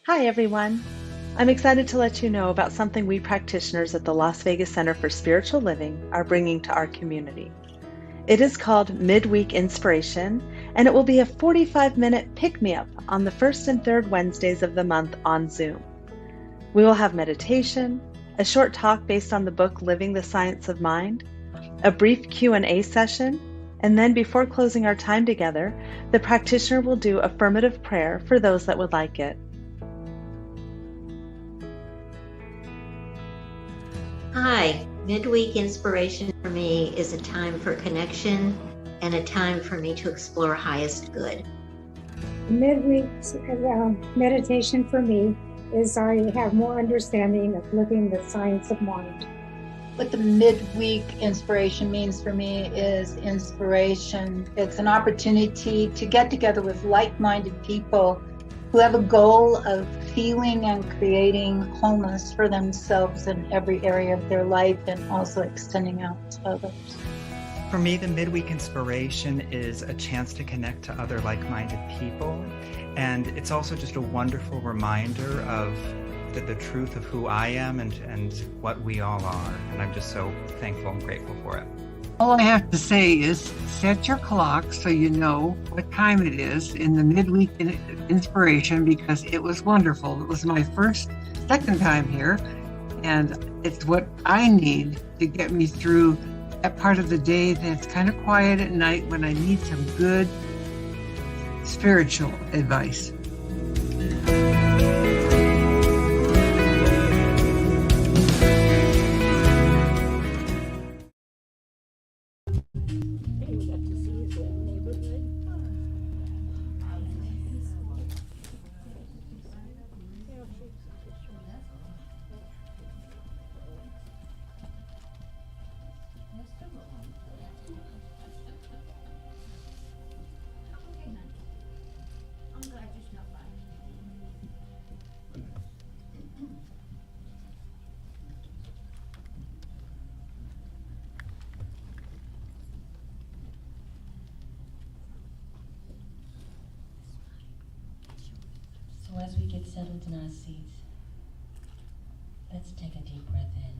Hi, everyone. I'm excited to let you know about something we practitioners at the Las Vegas Center for Spiritual Living are bringing to our community. It is called Midweek Inspiration, and it will be a 45-minute pick-me-up on the first and third Wednesdays of the month on Zoom. We will have meditation, a short talk based on the book Living the Science of Mind, a brief Q&A session, and then before closing our time together, the practitioner will do affirmative prayer for those that would like it. Hi, midweek inspiration for me is a time for connection and a time for me to explore highest good. Midweek meditation for me is I have more understanding of living the science of mind. What the midweek inspiration means for me is inspiration. It's an opportunity to get together with like-minded people who have a goal of feeling and creating wholeness for themselves in every area of their life and also extending out to others. For me, the midweek inspiration is a chance to connect to other like-minded people. And it's also just a wonderful reminder of the truth of who I am and what we all are. And I'm just so thankful and grateful for it. All I have to say is set your clock so you know what time it is in the midweek inspiration, because it was wonderful. It was my second time here, and it's what I need to get me through that part of the day that's kind of quiet at night when I need some good spiritual advice. So as we get settled in our seats, let's take a deep breath in.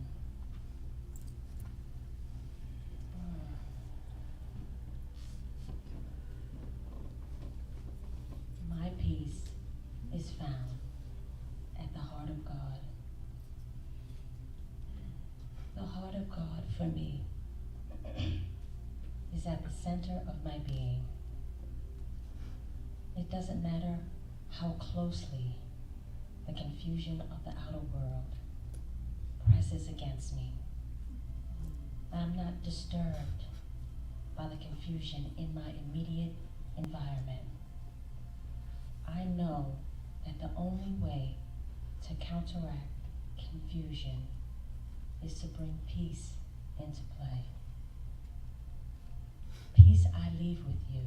My peace is found at the heart of God. The heart of God for me is at the center of my being. It doesn't matter how closely the confusion of the outer world presses against me. I'm not disturbed by the confusion in my immediate environment. I know that the only way to counteract confusion is to bring peace into play. Peace I leave with you.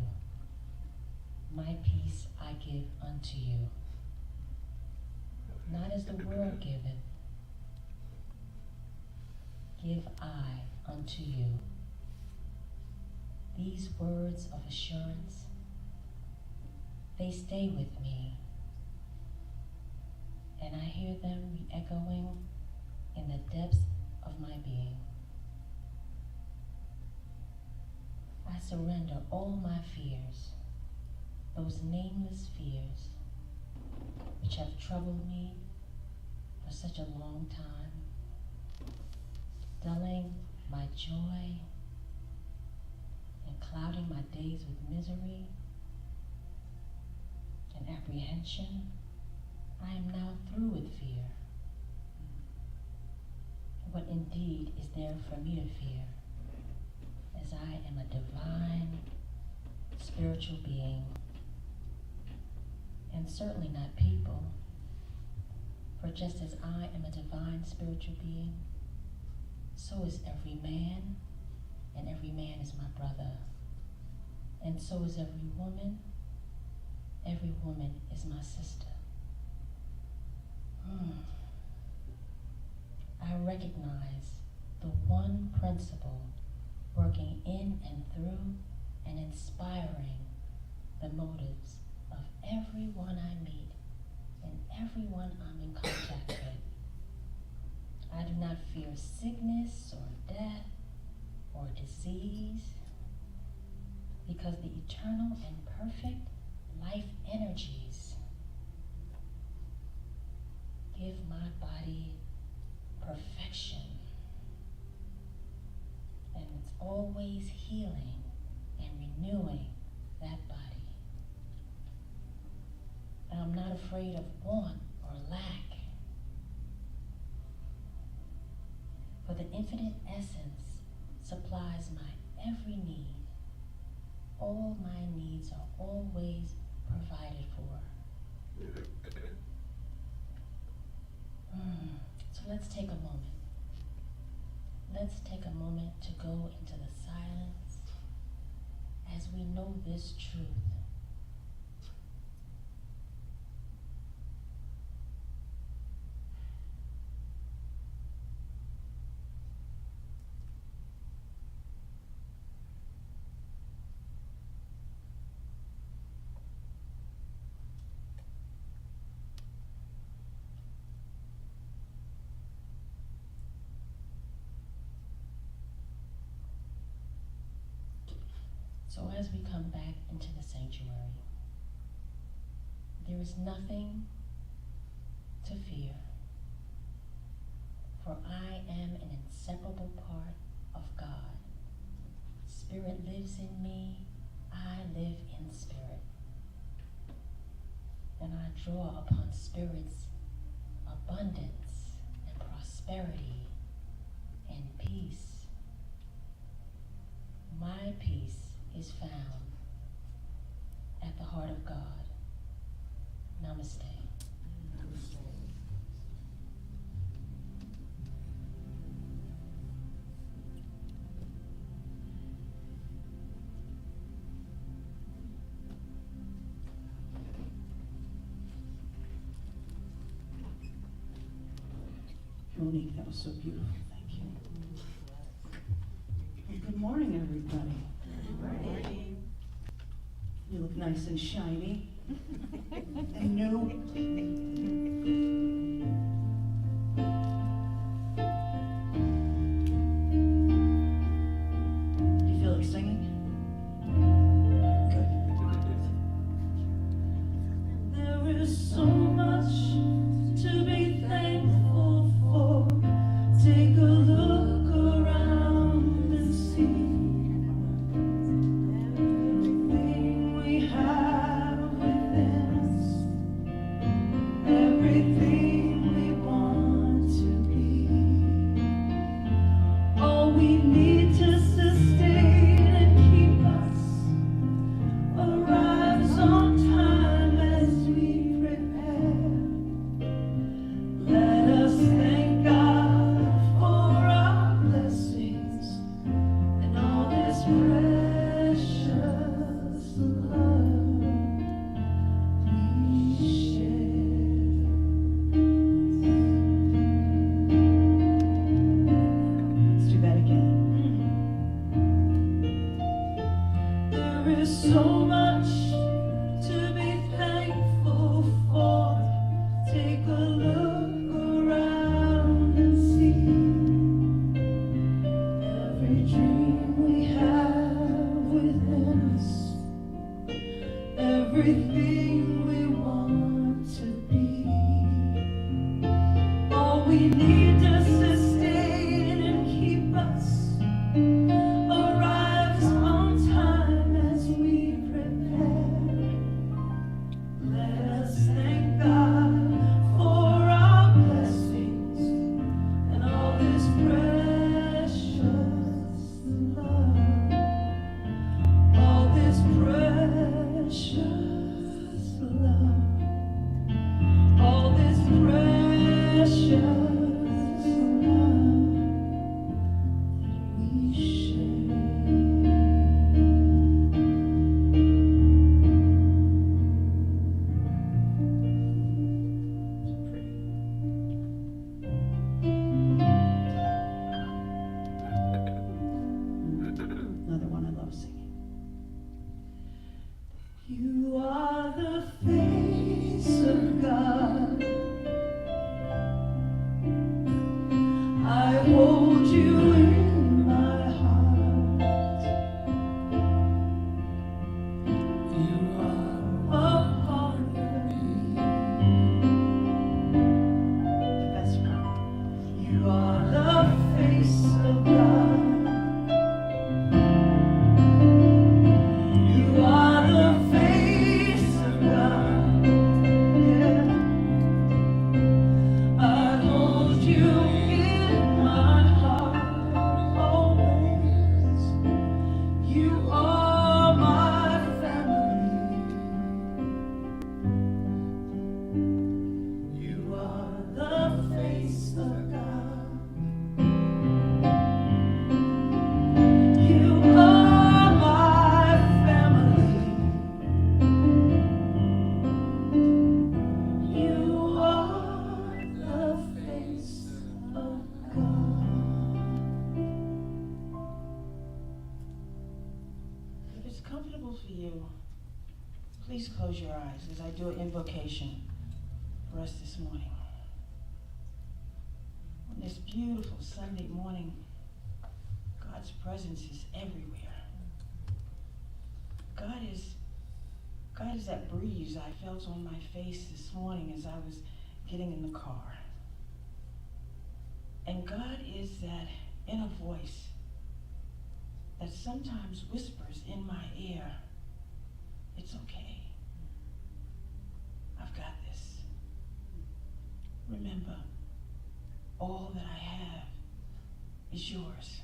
My peace I give unto you. Not as the world giveth, give I unto you. These words of assurance, they stay with me, and I hear them re-echoing in the depths of my being. I surrender all my fears, those nameless fears which have troubled me for such a long time, dulling my joy and clouding my days with misery and apprehension. I am now through with fear. What indeed is there for me to fear, as I am a divine spiritual being, and certainly not people. For just as I am a divine spiritual being, so is every man, and every man is my brother. And so is every woman is my sister. I recognize the one principle working in and through and inspiring the motives of everyone I meet and everyone I'm in contact with. I do not fear sickness or death or disease, because the eternal and perfect life energies give my body perfection, and it's always healing and renewing that body. And I'm not afraid of want or lack, for the infinite essence supplies my every need. All my needs are always provided for. So let's take a moment. Let's take a moment to go into the silence as we know this truth. So as we come back into the sanctuary, there is nothing to fear, for I am an inseparable part of God. Spirit lives in me, I live in spirit. And I draw upon Spirit's abundance and prosperity and peace. My peace is found at the heart of God. Namaste. Namaste. Monique, that was so beautiful. Thank you. Well, good morning, everybody. You look nice and shiny and new. Do you feel like singing? Good. There is so much to be thankful for. Take a look around and see. So much to be thankful for. Take a look around and see. Every dream we have within us, everything we want to be. All we need to sustain and keep us arrives on time as we prepare. Let us thank God for our blessings and all this precious love. All this precious love. All this precious Please close your eyes as I do an invocation for us this morning. On this beautiful Sunday morning, God's presence is everywhere. God is that breeze I felt on my face this morning as I was getting in the car. And God is that inner voice that sometimes whispers in my ear, it's okay. I've got this. Remember, all that I have is yours.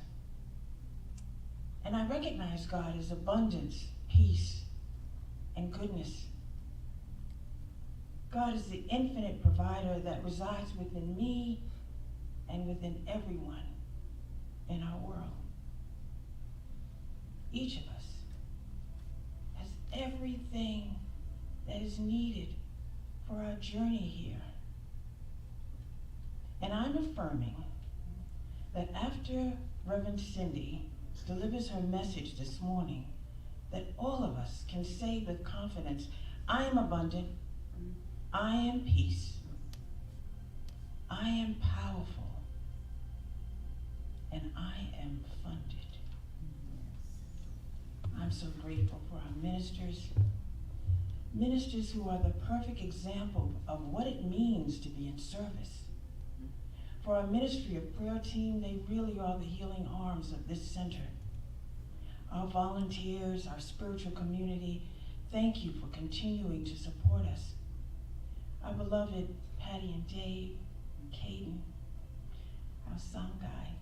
And I recognize God as abundance, peace, and goodness. God is the infinite provider that resides within me and within everyone in our world. Each of us has everything that is needed for our journey here. And I'm affirming that after Reverend Cindy delivers her message this morning, that all of us can say with confidence, I am abundant, I am peace, I am powerful, and I am funded. I'm so grateful for our ministers who are the perfect example of what it means to be in service. For our ministry of prayer team, they really are the healing arms of this center. Our volunteers, our spiritual community, thank you for continuing to support us. Our beloved Patty and Dave, and Caden, our sound guy,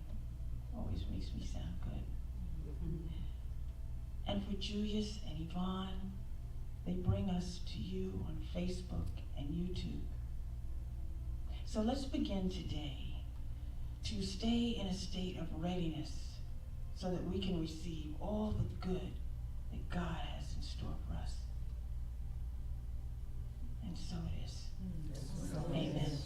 always makes me sound good. And for Julius and Yvonne, they bring us to you on Facebook and YouTube. So let's begin today to stay in a state of readiness so that we can receive all the good that God has in store for us. And so it is. Amen.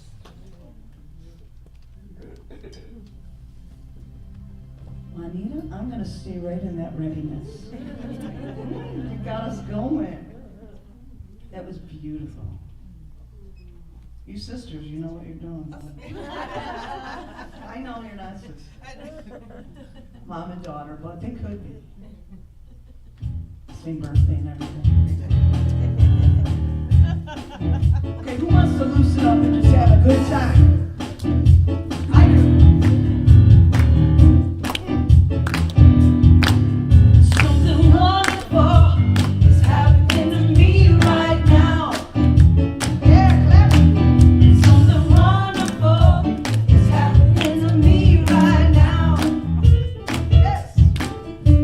Juanita, I'm going to stay right in that readiness. You got us going. That was beautiful. You sisters, you know what you're doing. I know you're not sisters. Mom and daughter, but they could be. Same birthday and everything. Okay, who wants to loosen up and just have a good time? I do. Something wonderful is happening to me right now. Yeah, clap. Something wonderful is happening to me right now. Yes.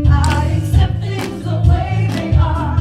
I accept things the way they are.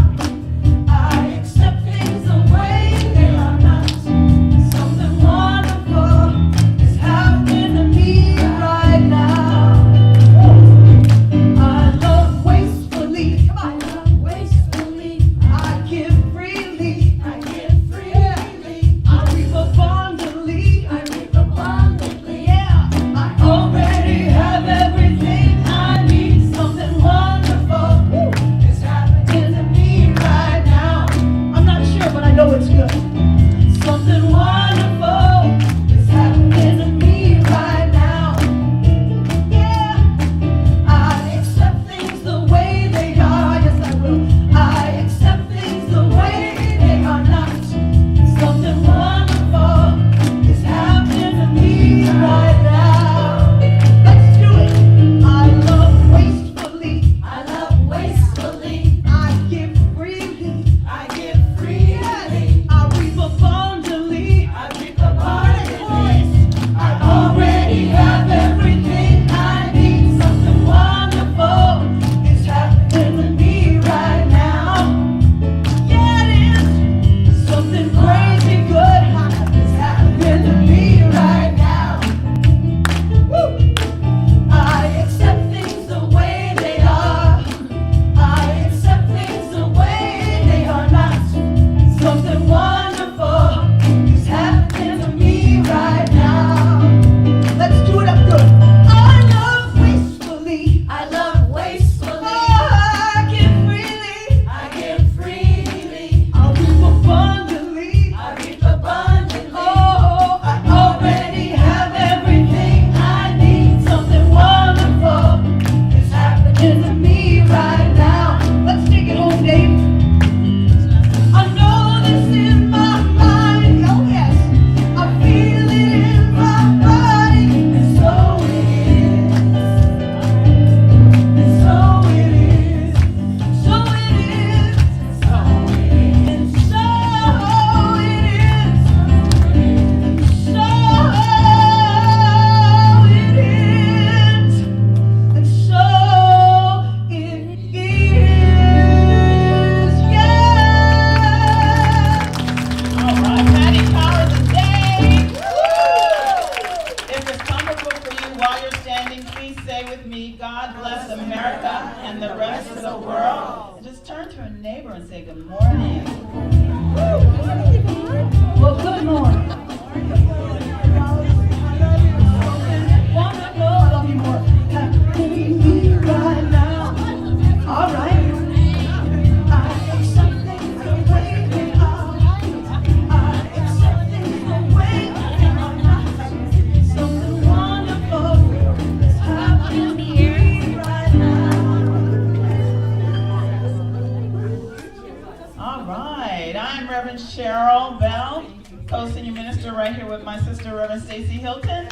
Reverend Cheryl Bell, co-senior minister, right here with my sister, Reverend Stacy Hilton.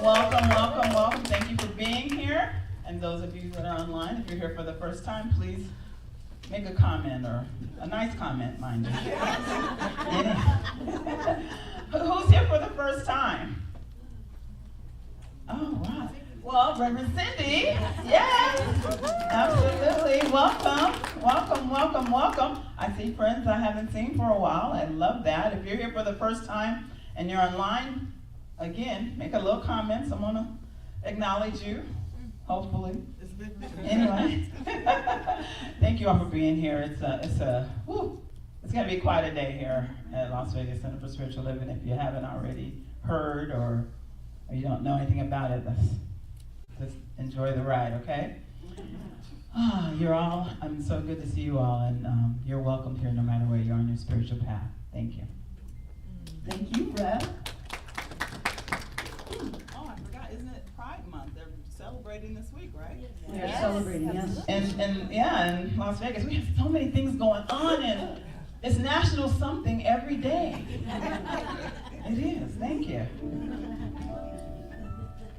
Welcome, welcome, welcome. Thank you for being here. And those of you that are online, if you're here for the first time, please make a comment, or a nice comment, mind you. Who's here for the first time? Oh, wow. Well, Reverend Cindy, yes, absolutely. Welcome, welcome, welcome, welcome. I see friends I haven't seen for a while. I love that. If you're here for the first time and you're online, again, make a little comment. Someone will acknowledge you, hopefully. Anyway, thank you all for being here. It's going to be quite a day here at Las Vegas Center for Spiritual Living. If you haven't already heard or you don't know anything about it, just enjoy the ride, okay? I'm so good to see you all, and you're welcome here no matter where you are on your spiritual path. Thank you. Thank you, Rev. Oh, I forgot, isn't it Pride Month? They're celebrating this week, right? They're celebrating, yes. And in Las Vegas, we have so many things going on, and it's National Something every day. It is, thank you.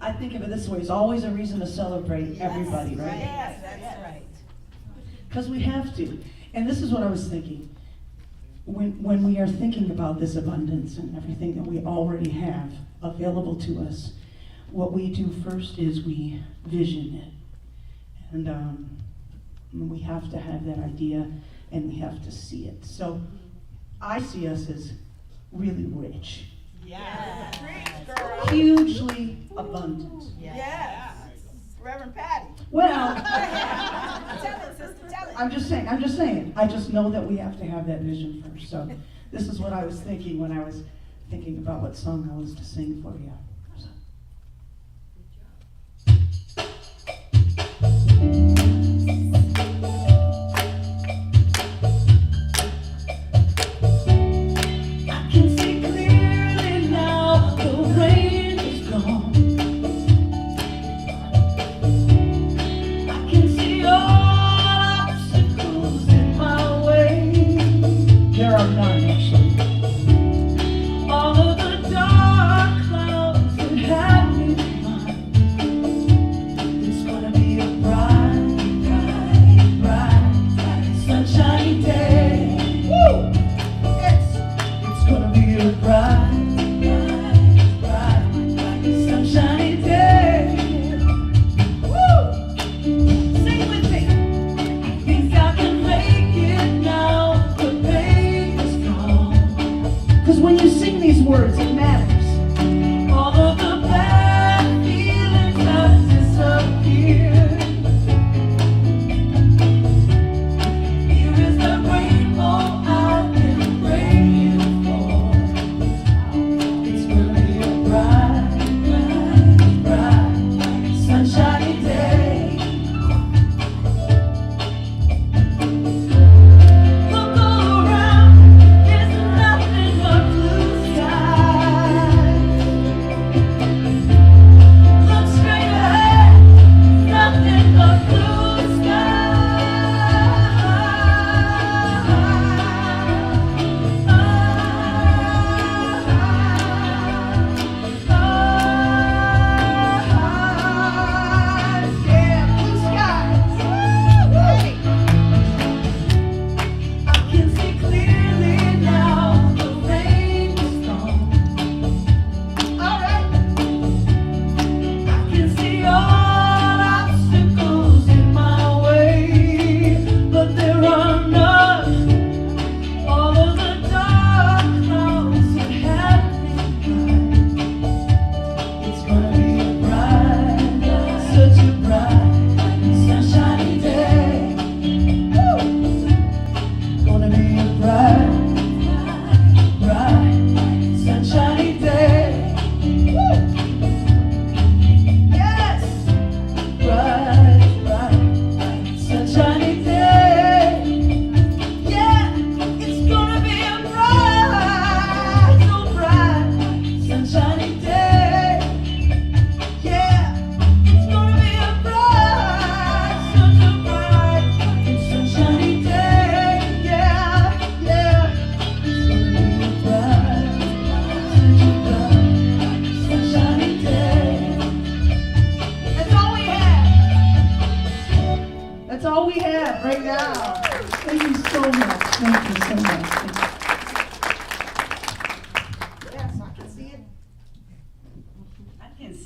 I think of it this way, it's always a reason to celebrate everybody, right? Yes, that's right. Because we have to. And this is what I was thinking. When we are thinking about this abundance and everything that we already have available to us, what we do first is we vision it. And we have to have that idea, and we have to see it. So I see us as really rich. Yes. Hugely abundant. Yes. Reverend Patty. Well, Tell it, sister, tell it. I'm just saying. I just know that we have to have that vision first. So this is what I was thinking when I was thinking about what song I was to sing for you.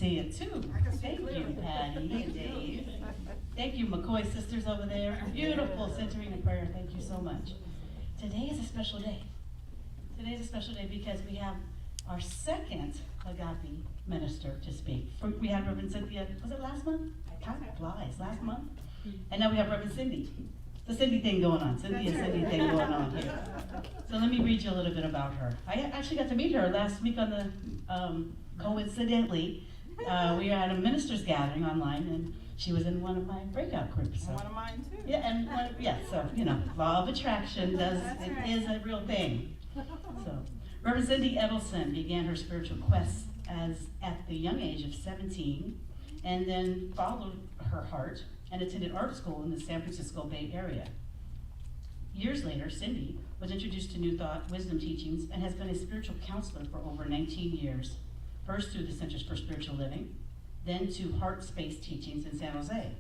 see it too. Thank you, Patty and Dave. Thank you, McCoy sisters over there. Beautiful centering and prayer. Thank you so much. Today is a special day. Today is a special day because we have our second agape minister to speak. We had Reverend Cynthia, was it last month? Time flies, last month. And now we have Reverend Cindy. The Cindy thing going on, Cindy thing going on here. So let me read you a little bit about her. I actually got to meet her last week on the, coincidentally, we were at a minister's gathering online, and she was in one of my breakout groups. So. One of mine too. Yeah, and so, law of attraction is a real thing. So, Reverend Cindy Edelson began her spiritual quest at the young age of 17, and then followed her heart and attended art school in the San Francisco Bay Area. Years later, Cindy was introduced to New Thought wisdom teachings and has been a spiritual counselor for over 19 years, first through the Centers for Spiritual Living, then to Heart Space Teachings in San Jose.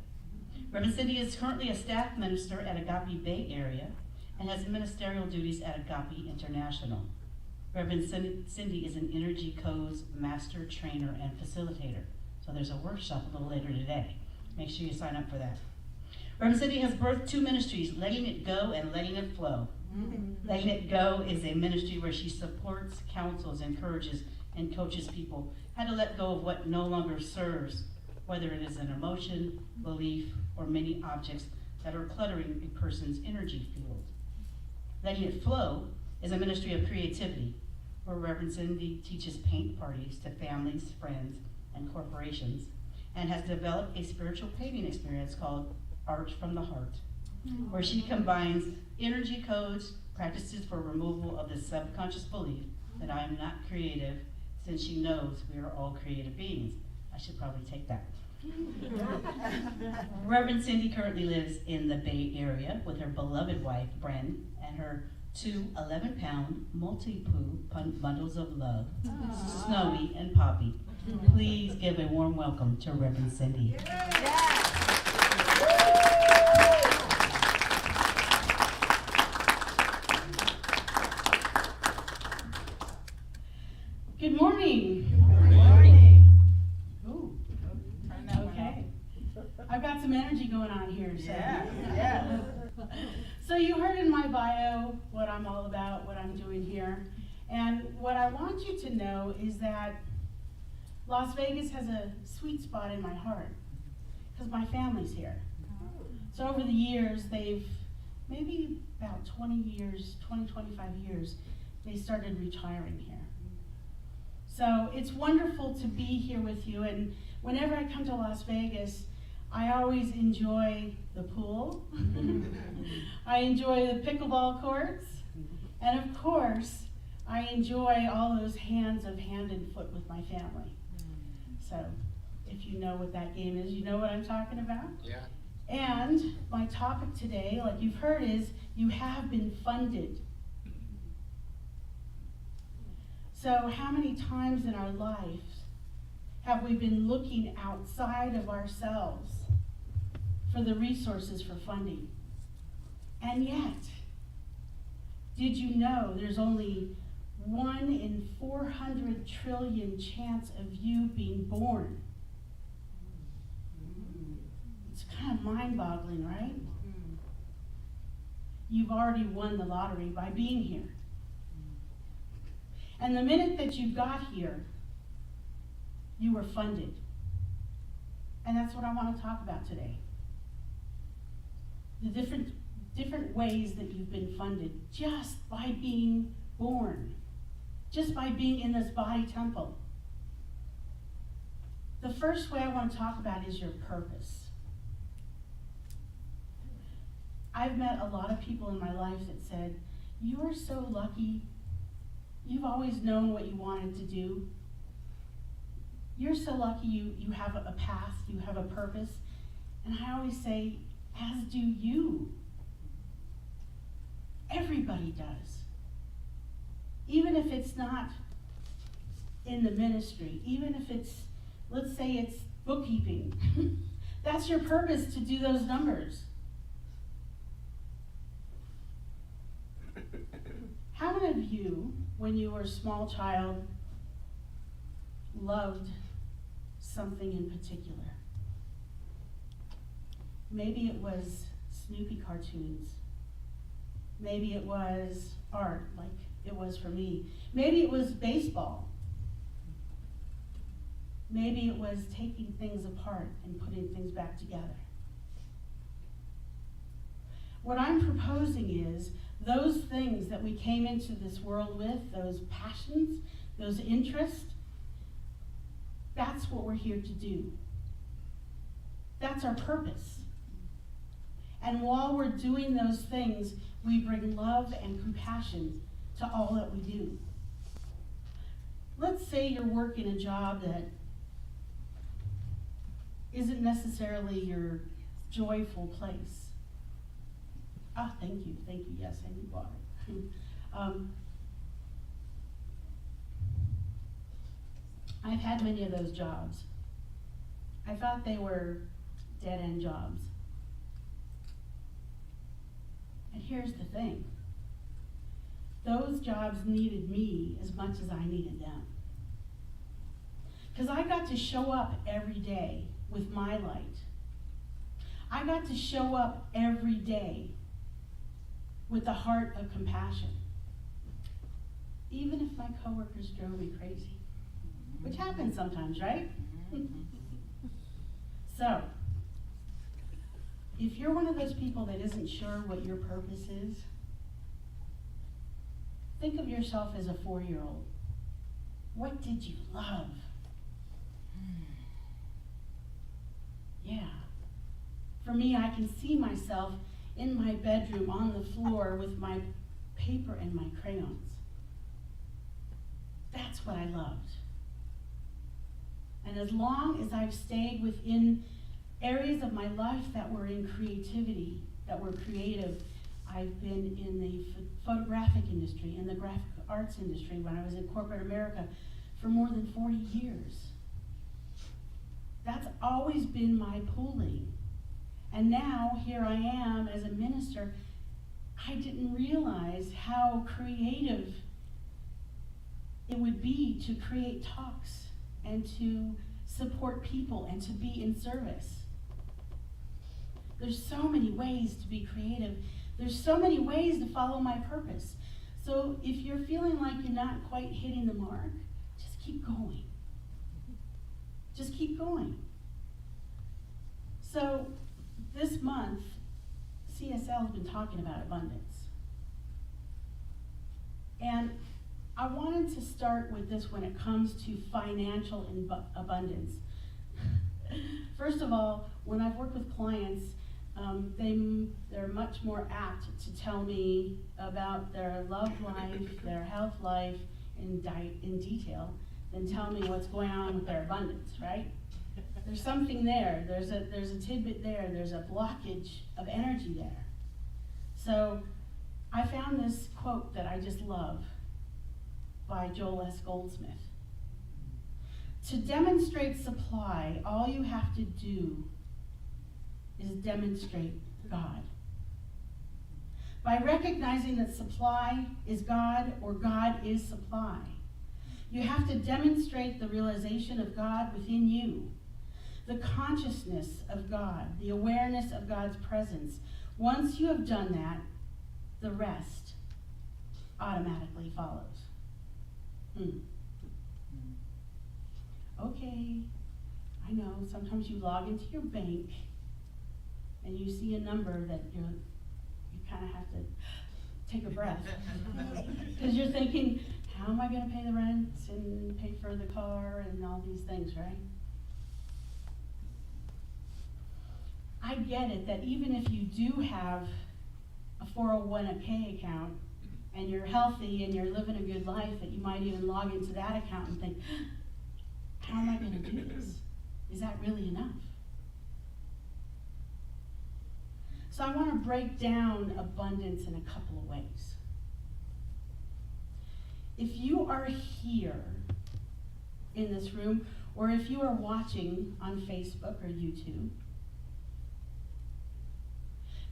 Reverend Cindy is currently a staff minister at Agape Bay Area and has ministerial duties at Agape International. Reverend Cindy is an energy codes master trainer and facilitator. So there's a workshop a little later today. Make sure you sign up for that. Reverend Cindy has birthed two ministries, Letting It Go and Letting It Flow. Letting It Go is a ministry where she supports, counsels, encourages, and coaches people how to let go of what no longer serves, whether it is an emotion, belief, or many objects that are cluttering a person's energy field. Letting It Flow is a ministry of creativity, where Reverend Cindy teaches paint parties to families, friends, and corporations, and has developed a spiritual painting experience called Art from the Heart, where she combines energy codes, practices for removal of the subconscious belief that I am not creative, since she knows we are all creative beings. I should probably take that. Reverend Cindy currently lives in the Bay Area with her beloved wife, Bren, and her two 11-pound multi-poo bundles of love, Snowy and Poppy. Please give a warm welcome to Reverend Cindy. Good morning. Good morning. Ooh. Okay. I've got some energy going on here. So. Yeah. So you heard in my bio what I'm all about, what I'm doing here. And what I want you to know is that Las Vegas has a sweet spot in my heart because my family's here. So over the years, they've, maybe about 25 years, they started retiring here. So it's wonderful to be here with you, and whenever I come to Las Vegas, I always enjoy the pool. I enjoy the pickleball courts, and of course, I enjoy all those hands of hand and foot with my family. So if you know what that game is, you know what I'm talking about? Yeah. And my topic today, like you've heard, is you have been funded. So how many times in our lives have we been looking outside of ourselves for the resources for funding? And yet, did you know there's only 1 in 400 trillion chance of you being born? It's kind of mind-boggling, right? You've already won the lottery by being here. And the minute that you got here, you were funded. And that's what I want to talk about today. The different ways that you've been funded just by being born, just by being in this body temple. The first way I want to talk about is your purpose. I've met a lot of people in my life that said, "You are so lucky. You've always known what you wanted to do. You're so lucky you have a path, you have a purpose." And I always say, as do you. Everybody does. Even if it's not in the ministry, even if it's, let's say it's bookkeeping, that's your purpose, to do those numbers. How many of you, when you were a small child, loved something in particular. Maybe it was Snoopy cartoons. Maybe it was art, like it was for me. Maybe it was baseball. Maybe it was taking things apart and putting things back together. What I'm proposing is those things that we came into this world with, those passions, those interests, that's what we're here to do. That's our purpose. And while we're doing those things, we bring love and compassion to all that we do. Let's say you're working a job that isn't necessarily your joyful place. Ah, thank you, yes, I need water. I've had many of those jobs. I thought they were dead-end jobs. And here's the thing. Those jobs needed me as much as I needed them. Because I got to show up every day with my light. I got to show up every day with the heart of compassion. Even if my coworkers drove me crazy. Which happens sometimes, right? So, if you're one of those people that isn't sure what your purpose is, think of yourself as a 4-year-old. What did you love? Yeah. For me, I can see myself in my bedroom on the floor with my paper and my crayons. That's what I loved. And as long as I've stayed within areas of my life that were in creativity, that were creative, I've been in the photographic industry, in the graphic arts industry when I was in corporate America for more than 40 years. That's always been my pulling. And now here I am as a minister. I didn't realize how creative it would be to create talks and to support people and to be in service. There's so many ways to be creative. There's so many ways to follow my purpose. So if you're feeling like you're not quite hitting the mark, just keep going. Just keep going. So this month, CSL has been talking about abundance. And I wanted to start with this when it comes to financial abundance. First of all, when I've worked with clients, they're much more apt to tell me about their love life, their health life in detail than tell me what's going on with their abundance, right? There's something there. There's a tidbit there. There's a blockage of energy there. So I found this quote that I just love by Joel S. Goldsmith. To demonstrate supply, all you have to do is demonstrate God. By recognizing that supply is God or God is supply, you have to demonstrate the realization of God within you, the consciousness of God, the awareness of God's presence. Once you have done that, the rest automatically follows. Okay, I know, sometimes you log into your bank and you see a number that you kind of have to take a breath. Because you're thinking, how am I going to pay the rent and pay for the car and all these things, right? I get it that even if you do have a 401k account and you're healthy and you're living a good life, that you might even log into that account and think, how am I going to do this? Is that really enough? So I want to break down abundance in a couple of ways. If you are here in this room, or if you are watching on Facebook or YouTube,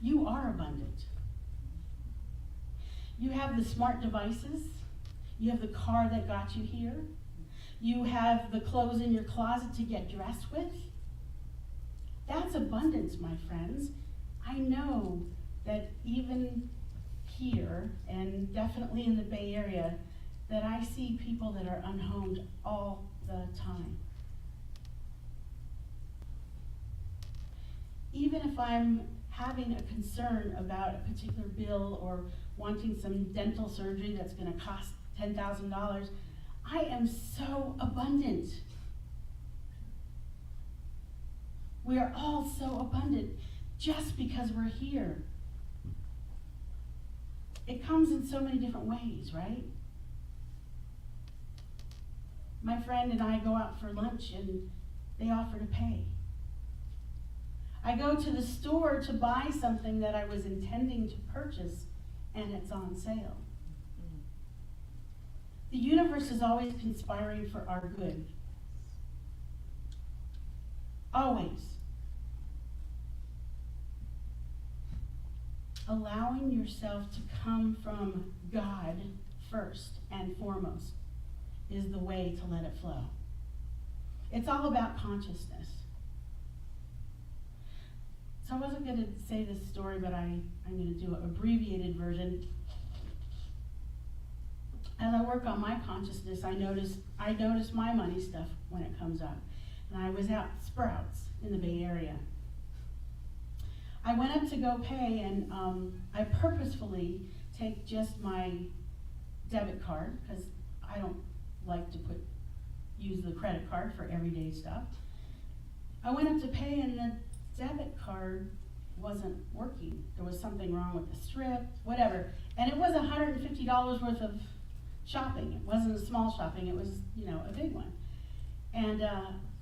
you are abundant. You have the smart devices. You have the car that got you here. You have the clothes in your closet to get dressed with. That's abundance, my friends. I know that even here, and definitely in the Bay Area, that I see people that are unhomed all the time. Even if I'm having a concern about a particular bill or wanting some dental surgery that's going to cost $10,000, I am so abundant. We are all so abundant just because we're here. It comes in so many different ways, right? My friend and I go out for lunch and they offer to pay. I go to the store to buy something that I was intending to purchase and it's on sale. The universe is always conspiring for our good. Always. Allowing yourself to come from God first and foremost is the way to let it flow. It's all about consciousness. So I wasn't going to say this story, but I'm going to do an abbreviated version. As I work on my consciousness, I notice my money stuff when it comes up. And I was at Sprouts in the Bay Area. I went up to go pay, and I purposefully take just my debit card because I don't like to use the credit card for everyday stuff. I went up to pay, and the debit card wasn't working. There was something wrong with the strip, whatever. And it was $150 worth of shopping. It wasn't a small shopping, it was, a big one. And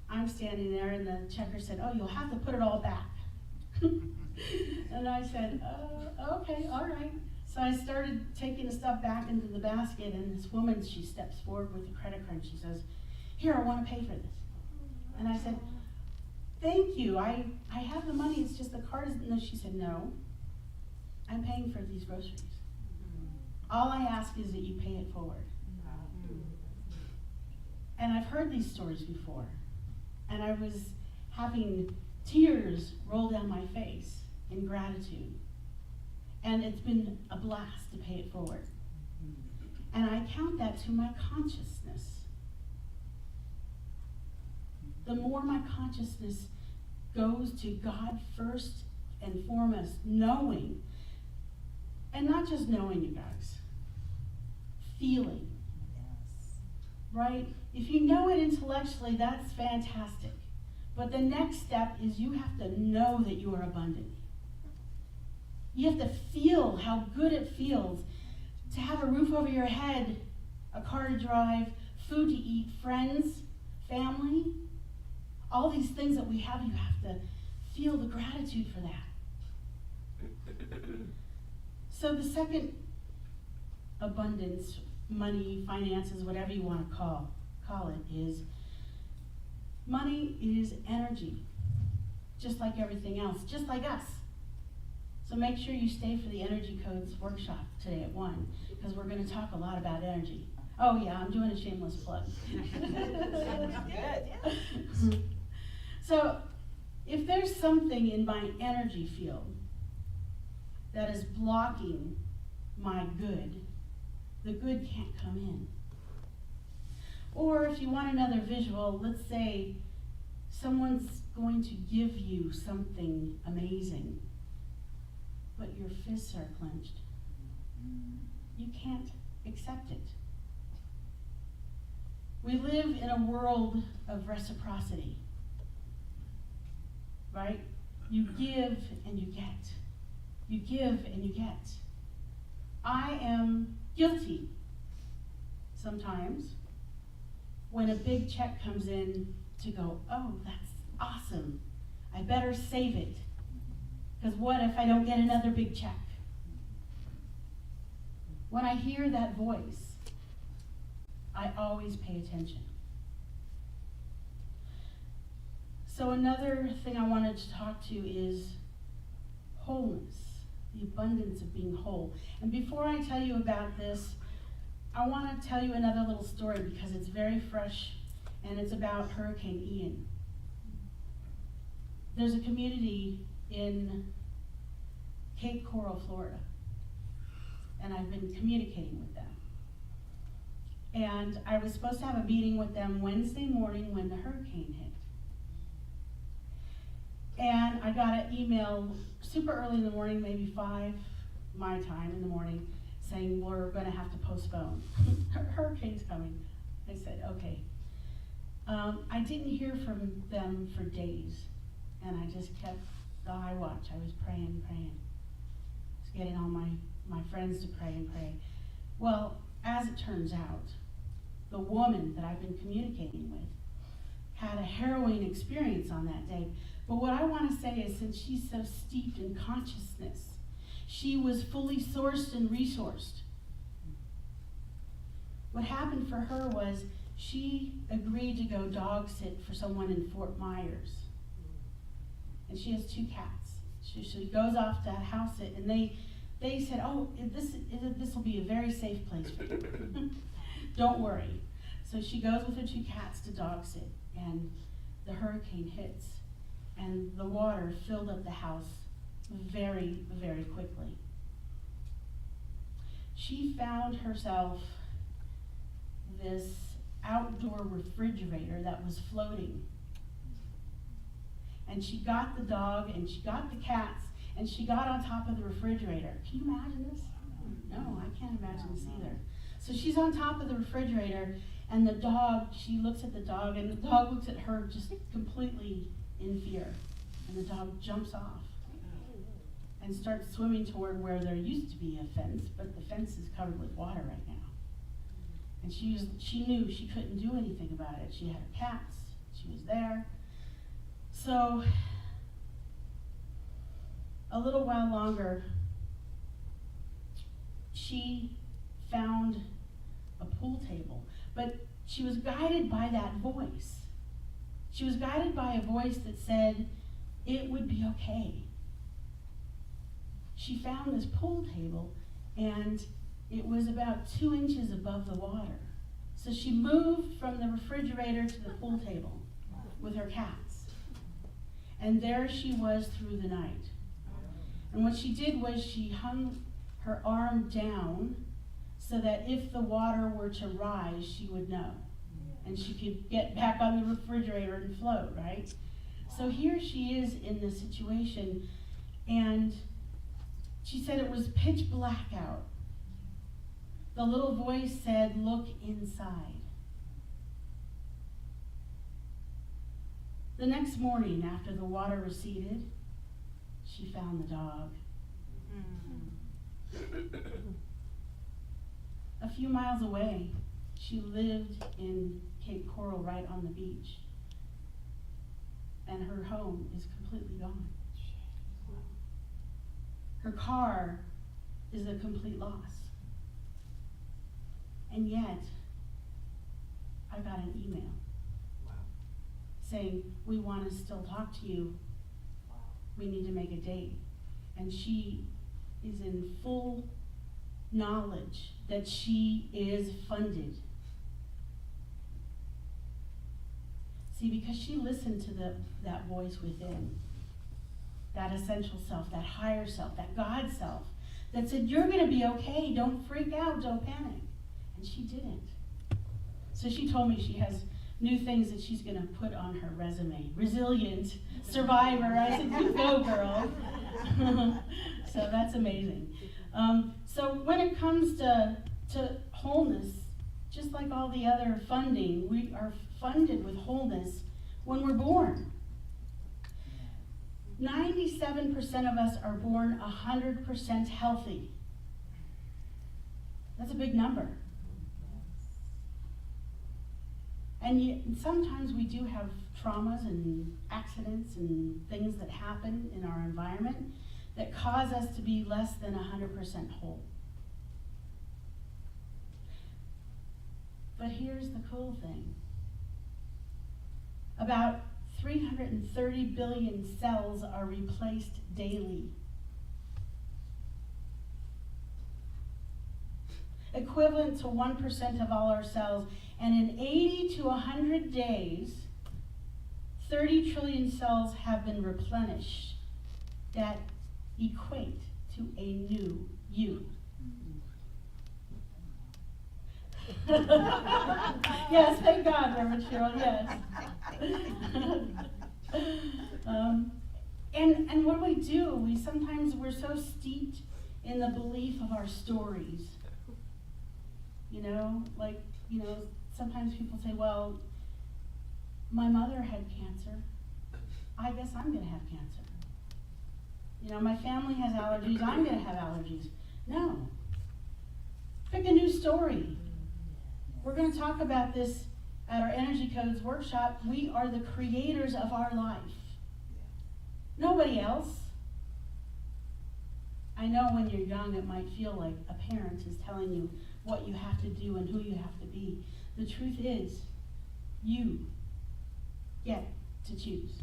I'm standing there, and the checker said, "Oh, you'll have to put it all back." And I said, okay, all right. So I started taking the stuff back into the basket, and this woman, she steps forward with the credit card, and she says, "Here, I want to pay for this." And I said, "Thank you, I have the money, it's just the card isn't." No, she said, "No, I'm paying for these groceries. All I ask is that you pay it forward." And I've heard these stories before, and I was having tears roll down my face in gratitude. And it's been a blast to pay it forward. And I count that to my consciousness. The more my consciousness goes to God first and foremost, knowing, and not just knowing, you guys, feeling. Yes. Right? If you know it intellectually, that's fantastic. But the next step is you have to know that you are abundant. You have to feel how good it feels to have a roof over your head, a car to drive, food to eat, friends, family. All these things that we have, you have to feel the gratitude for that. So the second abundance, money, finances, whatever you want to call it, is money is energy, just like everything else, just like us. So make sure you stay for the Energy Codes workshop today at 1, because we're going to talk a lot about energy. Oh yeah, I'm doing a shameless plug. Good. So if there's something in my energy field that is blocking my good, the good can't come in. Or if you want another visual, let's say someone's going to give you something amazing, but your fists are clenched. You can't accept it. We live in a world of reciprocity, right? You give and you get. You give and you get. I am guilty sometimes when a big check comes in to go, "Oh, that's awesome. I better save it. Because what if I don't get another big check?" When I hear that voice, I always pay attention. So another thing I wanted to talk to is wholeness, the abundance of being whole. And before I tell you about this, I want to tell you another little story because it's very fresh and it's about Hurricane Ian. There's a community in Cape Coral, Florida, and I've been communicating with them. And I was supposed to have a meeting with them Wednesday morning when the hurricane hit. And I got an email super early in the morning, maybe 5 my time in the morning, saying we're going to have to postpone. Hurricane's coming. I said, okay. I didn't hear from them for days, and I just kept the high watch. I was praying. I was getting all my friends to pray and pray. Well, as it turns out, the woman that I've been communicating with had a harrowing experience on that day. But what I want to say is, since she's so steeped in consciousness, she was fully sourced and resourced. What happened for her was she agreed to go dog sit for someone in Fort Myers. And she has 2 cats. She goes off to house sit, and they said, oh, this will be a very safe place for you. Don't worry. So she goes with her 2 cats to dog sit, and the hurricane hits, and the water filled up the house very, very quickly. She found herself this outdoor refrigerator that was floating. And she got the dog, and she got the cats, and she got on top of the refrigerator. Can you imagine this? No, I can't imagine this either. So she's on top of the refrigerator, and the dog, she looks at the dog, and the dog looks at her just completely in fear. And the dog jumps off and starts swimming toward where there used to be a fence, but the fence is covered with water right now. And she knew she couldn't do anything about it. She had her cats, she was there. So, a little while longer, she found a pool table, but she was guided by that voice. She was guided by a voice that said it would be okay. She found this pool table, and it was about 2 inches above the water. So she moved from the refrigerator to the pool table with her cats. And there she was through the night. And what she did was she hung her arm down so that if the water were to rise, she would know. And she could get back on the refrigerator and float, right? So here she is in this situation, and she said it was pitch black out. The little voice said, look inside. The next morning, after the water receded, she found the dog. A few miles away, she lived in Cape Coral right on the beach. And her home is completely gone. Her car is a complete loss. And yet, I got an email saying, we want to still talk to you. We need to make a date. And she is in full knowledge that she is funded. See, because she listened to that voice within, that essential self, that higher self, that God self, that said, you're going to be okay, don't freak out, don't panic. And she didn't. So she told me she has new things that she's going to put on her resume. Resilient, survivor. I said, you go, girl. So that's amazing. So when it comes to wholeness, just like all the other funding, we are funded with wholeness when we're born. 97% of us are born 100% healthy. That's a big number. And yet, sometimes we do have traumas and accidents and things that happen in our environment that cause us to be less than 100% whole. But here's the cool thing. About 330 billion cells are replaced daily. equivalent to 1% of all our cells. And in 80 to 100 days, 30 trillion cells have been replenished that equate to a new you. Yes, thank God, Reverend Cheryl, yes. And what do? We're so steeped in the belief of our stories. Sometimes people say, well, my mother had cancer. I guess I'm going to have cancer. My family has allergies. I'm going to have allergies. No. Pick a new story. We're going to talk about this at our Energy Codes workshop. We are the creators of our life. Nobody else. I know when you're young, it might feel like a parent is telling you what you have to do and who you have to be. The truth is, you get to choose.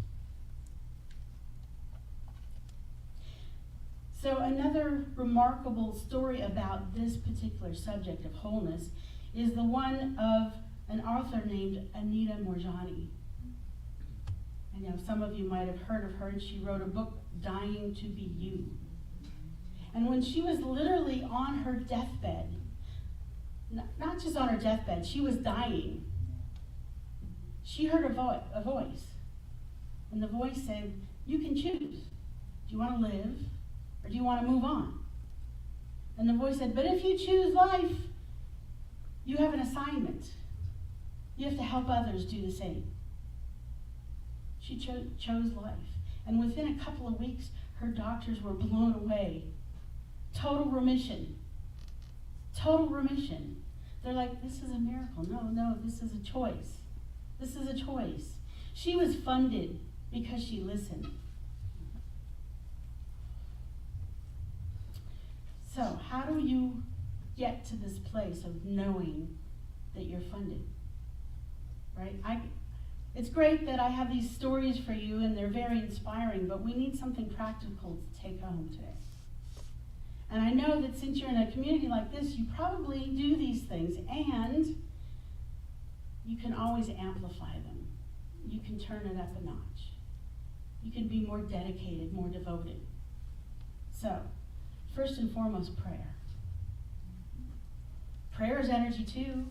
So another remarkable story about this particular subject of wholeness is the one of an author named Anita Moorjani. I know some of you might have heard of her, and she wrote a book, Dying to Be You. And when she was literally on her deathbed, not just on her deathbed, she was dying, she heard a voice. And the voice said, you can choose. Do you want to live, or do you want to move on? And the voice said, but if you choose life, you have an assignment. You have to help others do the same. She chose life. And within a couple of weeks, her doctors were blown away. Total remission. Total remission. They're like, this is a miracle. No, this is a choice. This is a choice. She was funded because she listened. So how do you get to this place of knowing that you're funded? Right? It's great that I have these stories for you, and they're very inspiring, but we need something practical to take home today. And I know that since you're in a community like this, you probably do these things, and you can always amplify them. You can turn it up a notch. You can be more dedicated, more devoted. So, first and foremost, prayer. Prayer is energy too.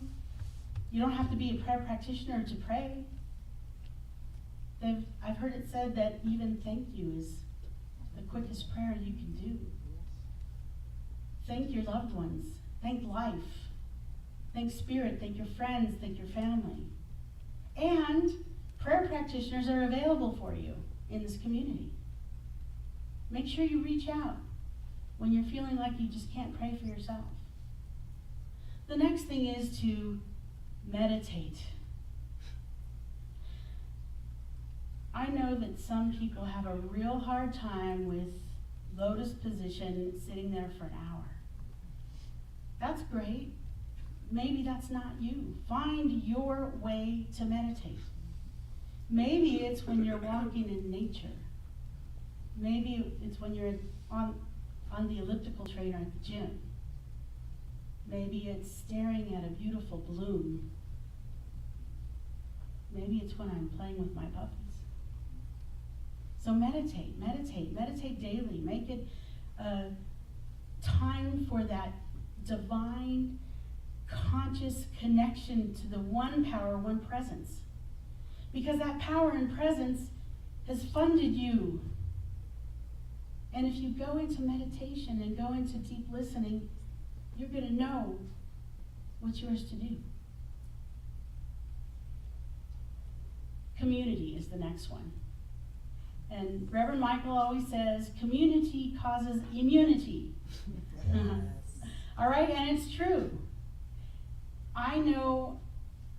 You don't have to be a prayer practitioner to pray. I've heard it said that even thank you is the quickest prayer you can do. Thank your loved ones. Thank life. Thank spirit. Thank your friends. Thank your family. And prayer practitioners are available for you in this community. Make sure you reach out when you're feeling like you just can't pray for yourself. The next thing is to meditate. I know that some people have a real hard time with lotus position, sitting there for an hour. That's great. Maybe that's not you. Find your way to meditate. Maybe it's when you're walking in nature. Maybe it's when you're on the elliptical trainer at the gym. Maybe it's staring at a beautiful bloom. Maybe it's when I'm playing with my puppies. So meditate daily. Make it time for that divine, conscious connection to the one power, one presence. Because that power and presence has funded you. And if you go into meditation and go into deep listening, you're going to know what's yours to do. Community is the next one. And Reverend Michael always says, community causes immunity. All right, and it's true. I know,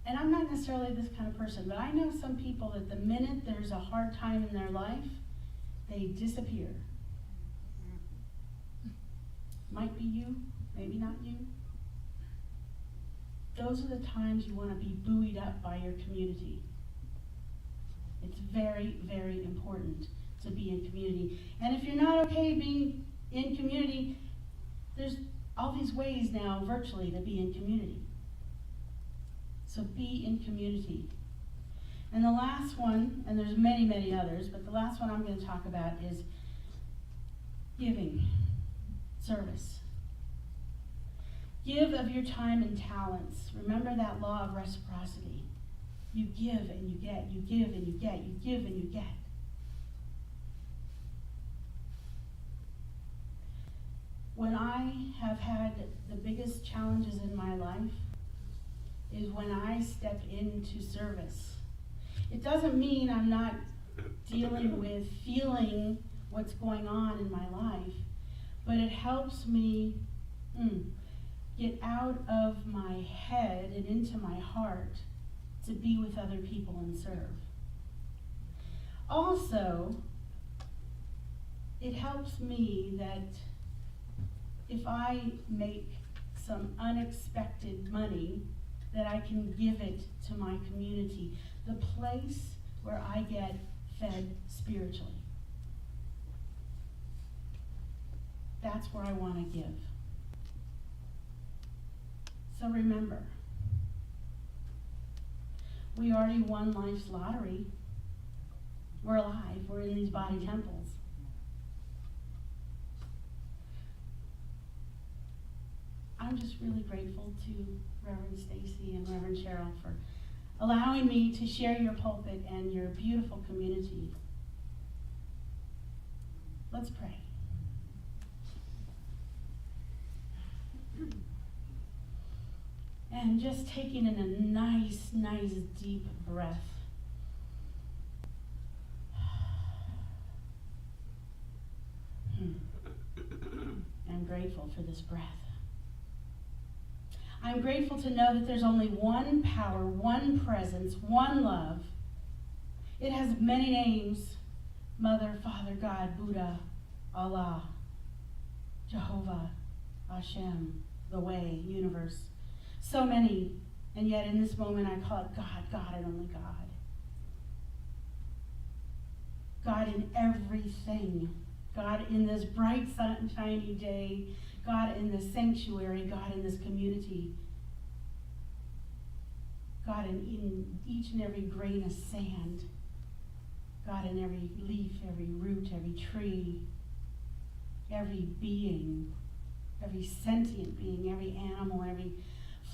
and I'm not necessarily this kind of person, but I know some people that the minute there's a hard time in their life, they disappear. Might be you, maybe not you. Those are the times you want to be buoyed up by your community. It's very, very important to be in community. And if you're not okay being in community, there's all these ways now virtually to be in community. So be in community. And the last one, and there's many, many others, but the last one I'm going to talk about is giving, service. Give of your time and talents. Remember that law of reciprocity. You give and you get, you give and you get, you give and you get. When I have had the biggest challenges in my life is when I step into service. It doesn't mean I'm not dealing with feeling what's going on in my life, but it helps me get out of my head and into my heart to be with other people and serve. Also, it helps me that if I make some unexpected money, that I can give it to my community, the place where I get fed spiritually. That's where I want to give. So remember, we already won life's lottery. We're alive. We're in these body temples. I'm just really grateful to Reverend Stacy and Reverend Cheryl for allowing me to share your pulpit and your beautiful community. Let's pray. And just taking in a nice, nice deep breath. I'm grateful for this breath. I'm grateful to know that there's only one power, one presence, one love. It has many names: Mother, Father, God, Buddha, Allah, Jehovah, Hashem, the way, universe. So many, and yet in this moment I call it God, God and only God. God in everything. God in this bright, sunshiny day. God in this sanctuary. God in this community. God in each and every grain of sand. God in every leaf, every root, every tree, every being, every sentient being, every animal, every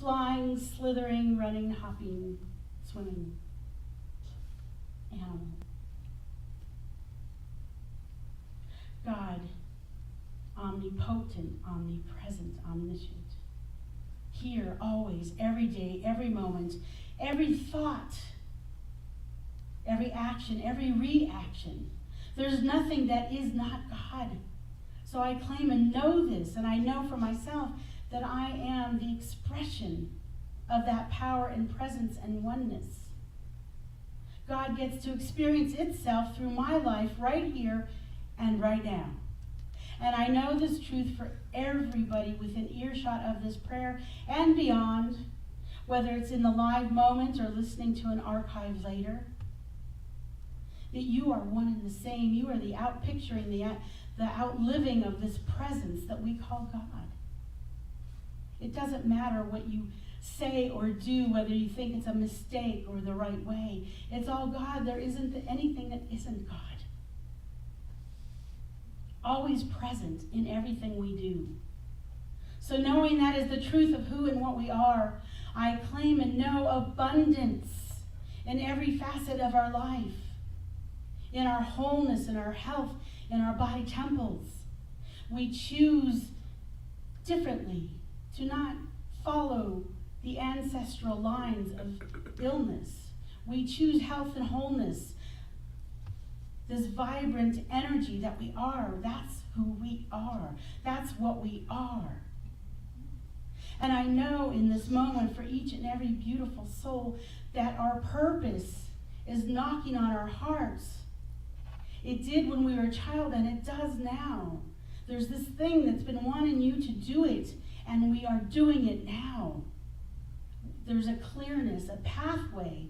flying, slithering, running, hopping, swimming animal. God, omnipotent, omnipresent, omniscient. Here, always, every day, every moment, every thought, every action, every reaction. There's nothing that is not God. So I claim and know this, and I know for myself that I am the expression of that power and presence and oneness. God gets to experience itself through my life right here and right now. And I know this truth for everybody within earshot of this prayer and beyond, whether it's in the live moment or listening to an archive later, that you are one and the same. You are the outpicturing, the outliving of this presence that we call God. It doesn't matter what you say or do, whether you think it's a mistake or the right way. It's all God. There isn't anything that isn't God. Always present in everything we do. So knowing that is the truth of who and what we are, I claim and know abundance in every facet of our life, in our wholeness, in our health, in our body temples. We choose differently to not follow the ancestral lines of illness. We choose health and wholeness. This vibrant energy that we are, that's who we are. That's what we are. And I know in this moment for each and every beautiful soul that our purpose is knocking on our hearts. It did when we were a child, and it does now. There's this thing that's been wanting you to do it, and we are doing it now. There's a clearness, a pathway.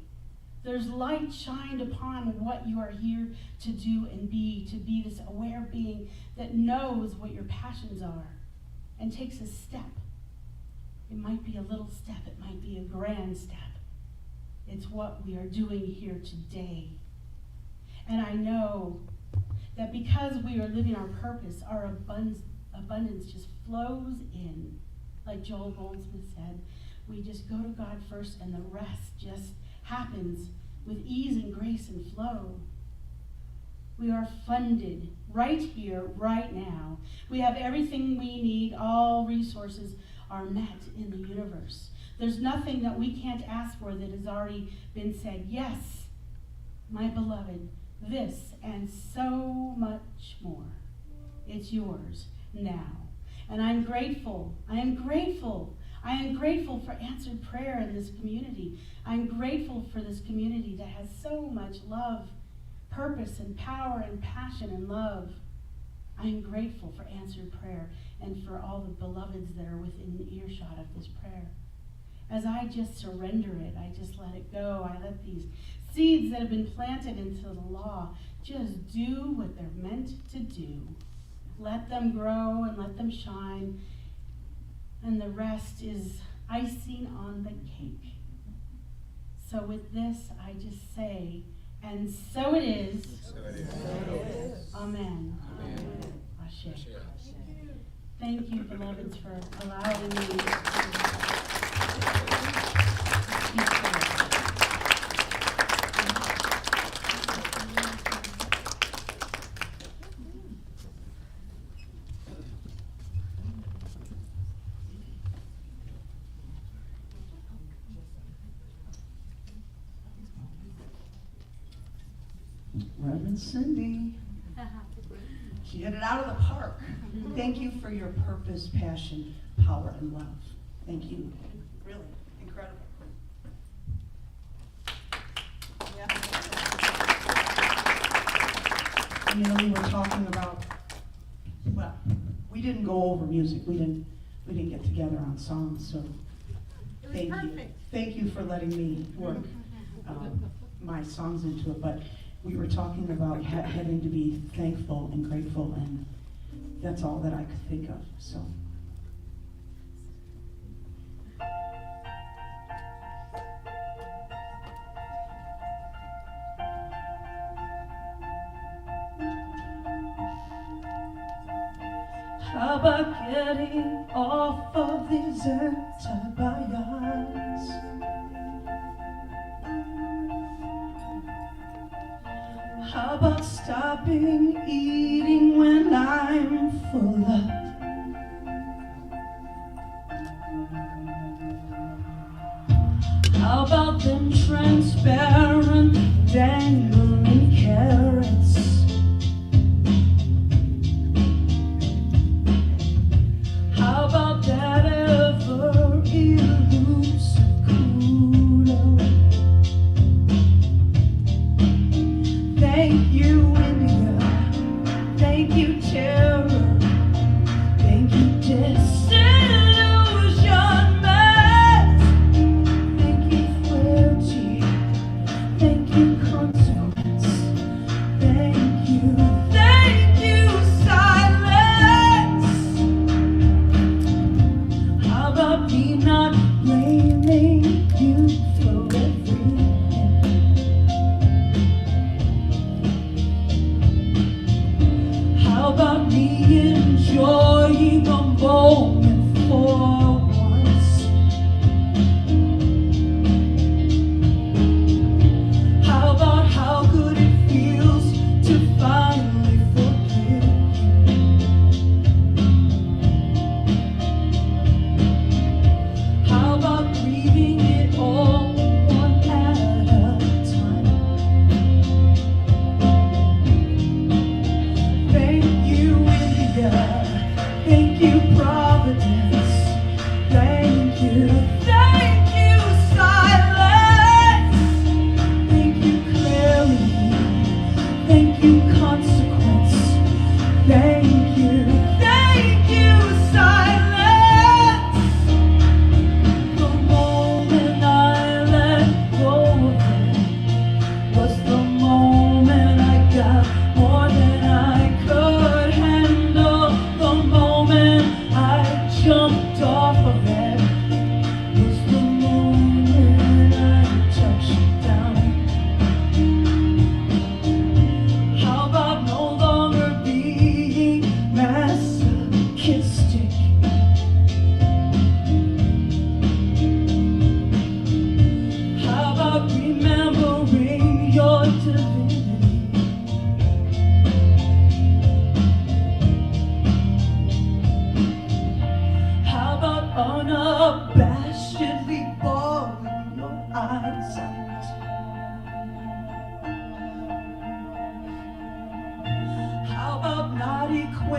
There's light shined upon what you are here to do and be, to be this aware being that knows what your passions are. and takes a step. It might be a little step, it might be a grand step. It's what we are doing here today. And I know that because we are living our purpose, our abundance just flows in. Like Joel Goldsmith said, we just go to God first and the rest just happens with ease and grace and flow. We are funded right here, right now. We have everything we need. All resources are met in the universe. There's nothing that we can't ask for that has already been said. Yes, my beloved, this and so much more. It's yours now. And I'm grateful. I am grateful. I am grateful for answered prayer in this community. I'm grateful for this community that has so much love, purpose and power and passion and love. I am grateful for answered prayer and for all the beloveds that are within earshot of this prayer. As I just surrender it, I just let it go. I let these seeds that have been planted into the law just do what they're meant to do. Let them grow and let them shine. And the rest is icing on the cake. So with this, I just say, and so it is. So it is. Amen. Amen. Ashe. Thank you, beloveds, for allowing me to speak forward. Reverend Cindy. She hit it out of the park. Thank you for your purpose, passion, power, and love. Thank you. Really incredible. You know, we were talking about, well, we didn't go over music. We didn't get together on songs, so thank you. Thank you for letting me work my songs into it. But we were talking about having to be thankful and grateful, and that's all that I could think of. So. How about getting off of these antibiotics? How about stopping eating when I'm full up? How about them transparent dangling carrots? How about that ever elusive kudo? Thank you, India. Thank you, terror. Thank you, disillusionment. Thank you, frailty. Thank you, consequence.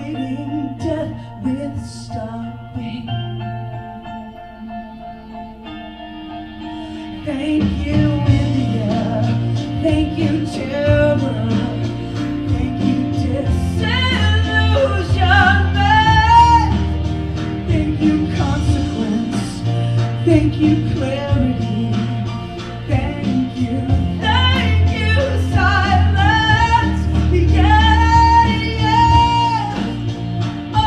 fighting death with stopping. Thank you, India. Thank you, terror. Thank you, disillusionment. Thank you, consequence. Thank you, clarity. Thank you, silence. Yeah, yeah. Oh,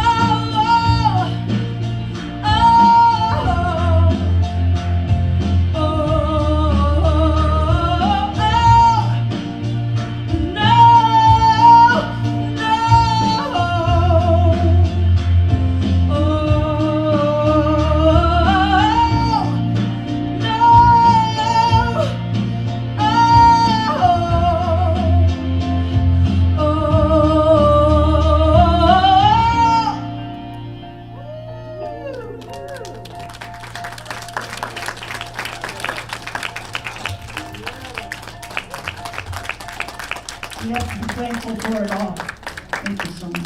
oh, oh, oh, we have to be thankful for it all. Thank you so much.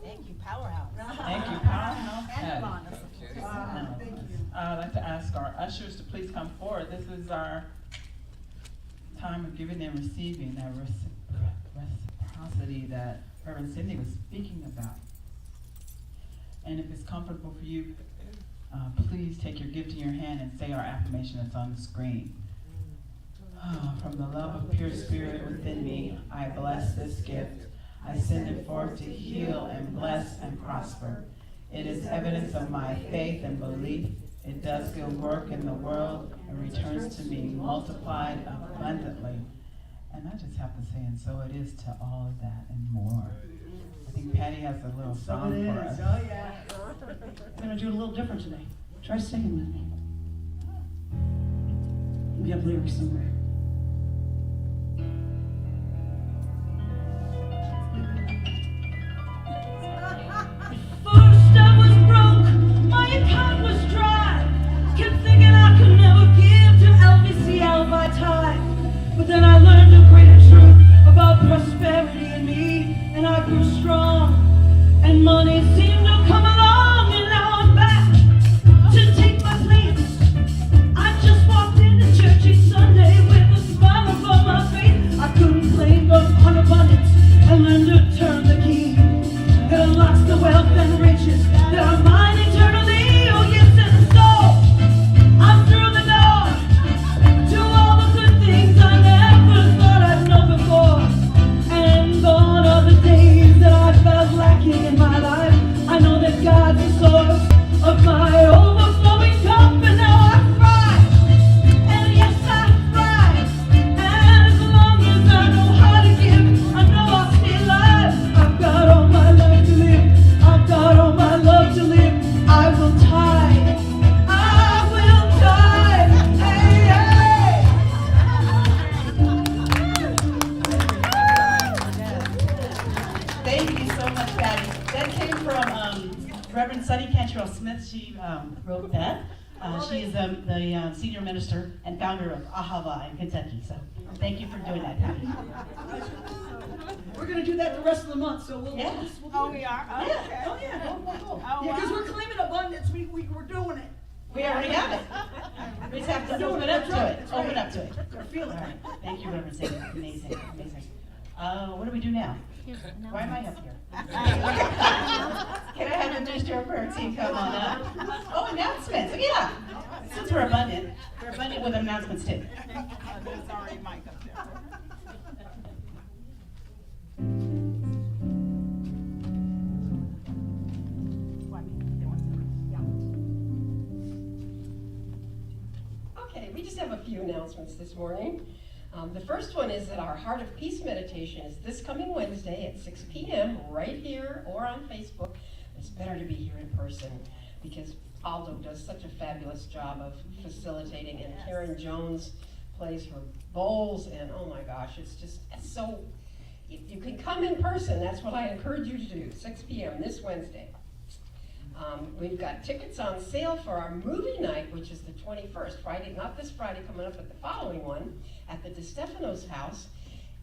Thank you, Powerhouse. Patty. I'd like to ask our ushers to please come forward. This is our time of giving and receiving, that reciprocity that Reverend Cindy was speaking about. And if it's comfortable for you, please take your gift in your hand and say our affirmation that's on the screen. From the love of pure spirit within me, I bless this gift. I send it forth to heal and bless and prosper. It is evidence of my faith and belief. It does good work in the world and returns to me multiplied abundantly. And I just have to say, and so it is to all of that and more. I think Patty has a little song for us. Oh, yeah. I'm going to do it a little different today. Try singing with me. We have lyrics somewhere. First I was broke, my account was dry. Kept thinking I could never give to LVCSL by time. But then I learned a greater truth about prosperity in me, and I grew strong. And money seemed to come along, and now I'm back to take my place. I just walked into church each Sunday with a smile upon my face. I couldn't claim on abundance and learn to turn the key. It unlocks the wealth and riches that are mine eternally. Oh yes, and so I'm through the door to all the good things I never thought I'd know before. And gone are the days that I felt lacking in my life. I know that God's the source of my overflowing cup, and now I thrive. And yes, I thrive. And as long as I know how to give, I know I'll stay alive. I've got all my life to live. I've got all my love to live. I will tithe. I will tithe. Hey, hey. Thank you so much, Patty. That came from Reverend Sunny Cantrell Smith. She wrote that. She is the senior minister and founder of Ahava in Kentucky. So thank you for doing that, Patty. We're going to do that the rest of the month, so we'll Yeah. do we are? Oh, Yeah. okay. Oh, yeah. Cool. Oh, Yeah, because wow. we're claiming abundance. We're doing it. We already have it. We just have to open up to it. Open up to it. Gotta feel it. All right. Thank you, Reverend Cindy. Amazing. Amazing. What do we do now? Why am I up here? Can I have the ministerial prayer team come on up? Oh, announcements. Yeah. Since we're abundant with announcements too. There's already Mike up there. Okay, we just have a few announcements this morning. The first one is that our Heart of Peace meditation is this coming Wednesday at 6 p.m. right here or on Facebook. It's better to be here in person because Aldo does such a fabulous job of facilitating, and Karen Jones plays her bowls, and oh my gosh, it's so, if you can come in person, that's what I encourage you to do, 6 p.m. this Wednesday. We've got tickets on sale for our movie night, which is the 21st, Friday, not this Friday coming up, but the following one, at the DeStefano's house.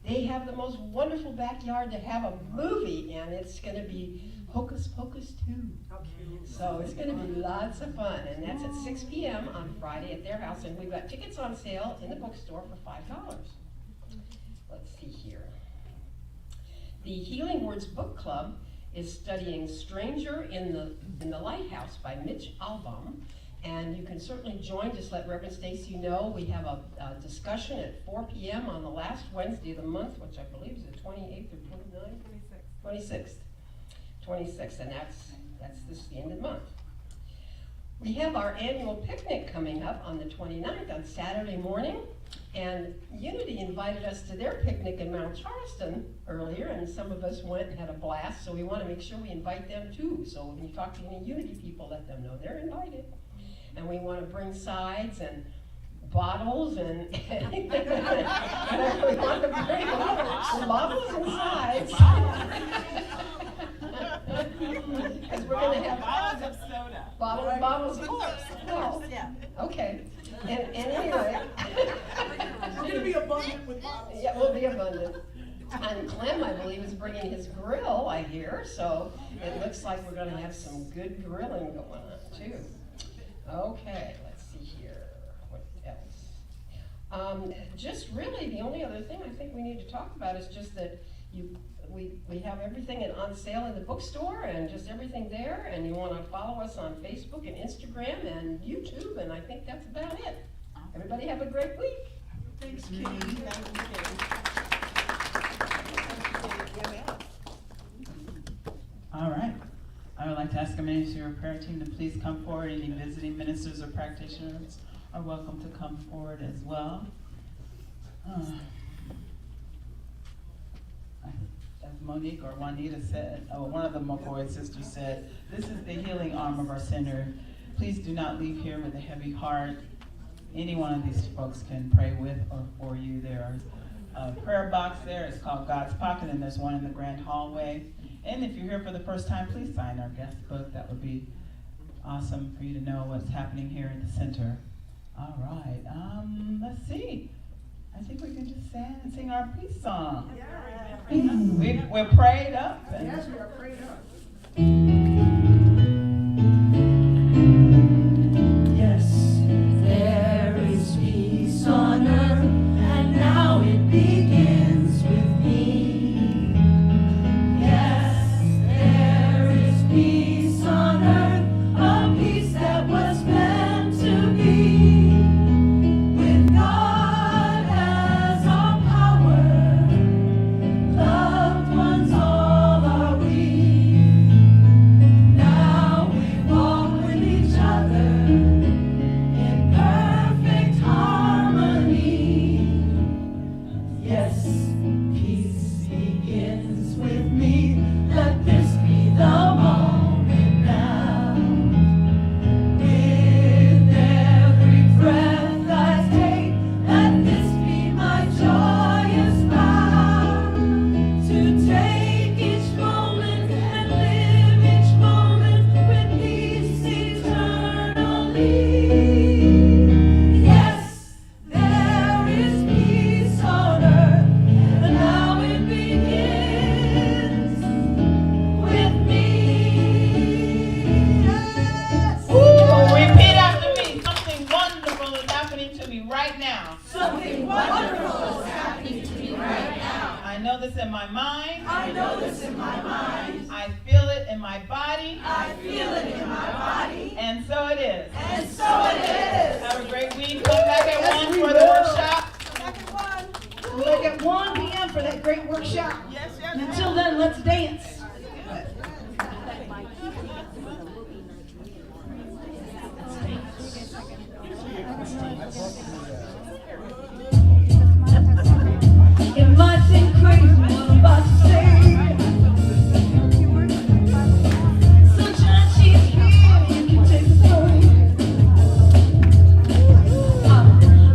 They have the most wonderful backyard to have a movie in. It's going to be Hocus Pocus 2. So it's going to be lots of fun, and that's at 6 p.m. on Friday at their house, and we've got tickets on sale in the bookstore for $5. Let's see here. The Healing Words Book Club is studying Stranger in the Lighthouse by Mitch Albom, and you can certainly join. Just let Reverend Stacy know. We have a discussion at 4 p.m. on the last Wednesday of the month, which I believe is the 28th or 29th? 26th, and that's the end of the month. We have our annual picnic coming up on the 29th on Saturday morning, and Unity invited us to their picnic in Mount Charleston earlier, and some of us went and had a blast, so we want to make sure we invite them too. So when you talk to any Unity people, let them know they're invited. And we want to bring sides and bottles and we want to bring bottles and sides. Because we're going to have bottles of soda. Bottles of course. Well, yeah. Okay. And anyway, we're going to be abundant with bottles. Yeah, we'll be abundant. And Clem, I believe, is bringing his grill, I hear. So it looks like we're going to have some good grilling going on too. Okay, let's see here. What else? Just really, the only other thing I think we need to talk about is just that we have everything on sale in the bookstore and just everything there, and you want to follow us on Facebook and Instagram and YouTube, and I think that's about it. Everybody have a great week. Thanks, Katie. Thank you, Katie. All right. I would like to ask a ministry or prayer team to please come forward. Any visiting ministers or practitioners are welcome to come forward as well. As Monique or Juanita said, one of the McCoy sisters said, this is the healing arm of our center. Please do not leave here with a heavy heart. Any one of these folks can pray with or for you. There's a prayer box there. It's called God's Pocket, and there's one in the grand hallway. And if you're here for the first time, please sign our guest book. That would be awesome for you to know what's happening here at the center. All right. Let's see. I think we can just stand and sing our peace song. Yeah. We're prayed up. Yes, we are prayed up. Yes, there is peace on earth, and now it begins with me. Yes, there is peace on earth, a peace that was meant to be. With God as our power, loved ones all are we. Now we walk with each other in perfect harmony. Yes, peace begins with me. Let this be the moment now. With every breath I take, let this be my joyous vow. To take each moment and live each moment with peace eternally. Yes, there is peace on earth, and now it begins with me. Yes. Repeat after me. Something wonderful is happening to me right now. Something wonderful is happening to me right now. I know this in my mind. I know this in my mind. I feel it in my body. I feel it in my body. And so it is. And so it is. Have a great week. Come back at 1 for the workshop. Come back at 1 p.m. for that great workshop. Yes. And until then, let's dance. It might seem crazy what I'm about to say. Sunshine, she's here, you can take the phone.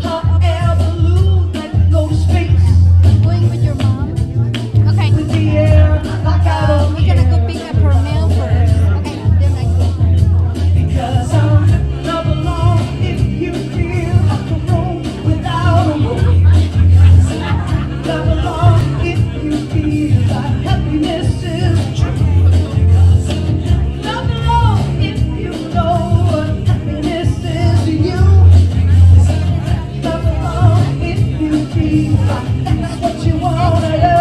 Hot air balloon that can go to space. Going with your mom? Okay. With the air like I feel. That's what you wanna do.